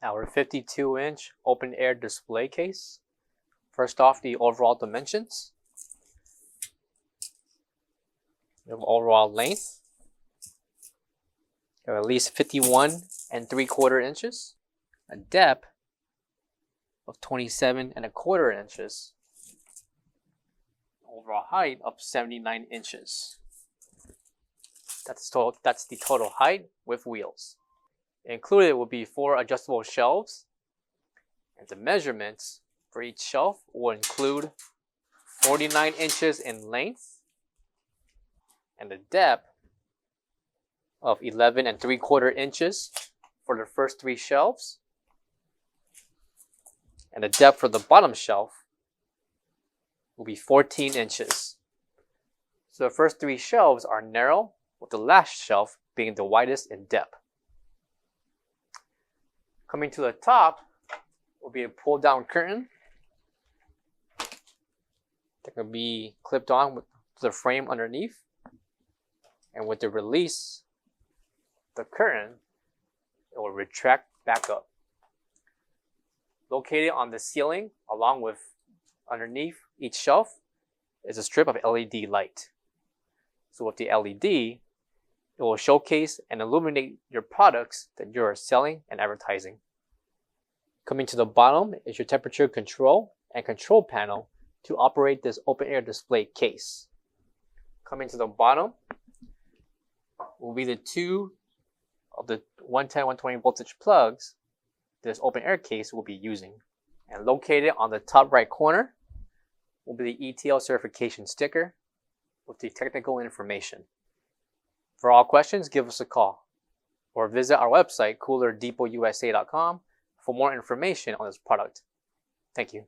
Our 52-inch open air display case. First off, the overall dimensions. We have overall length of at least 51 3/4 inches, a depth of 27 1/4 inches, overall height of 79 inches. That's the total height with wheels. Included will be 4 adjustable shelves, and the measurements for each shelf will include 49 inches in length and a depth of 11 3/4 inches for the first 3 shelves, and the depth for the bottom shelf will be 14 inches. So the first 3 shelves are narrow, with the last shelf being the widest in depth. Coming to the top will be a pull-down curtain that can be clipped on with the frame underneath, and with the release, the curtain, it will retract back up. Located on the ceiling, along with underneath each shelf, is a strip of LED light. So with the LED, it will showcase and illuminate your products that you are selling and advertising. Coming to the bottom is your temperature control and control panel to operate this open air display case. Coming to the bottom will be the 2 of the 110, 120 voltage plugs this open air case will be using. And located on the top right corner will be the ETL certification sticker with the technical information. For all questions, give us a call or visit our website, coolerdepotUSA.com, for more information on this product. Thank you.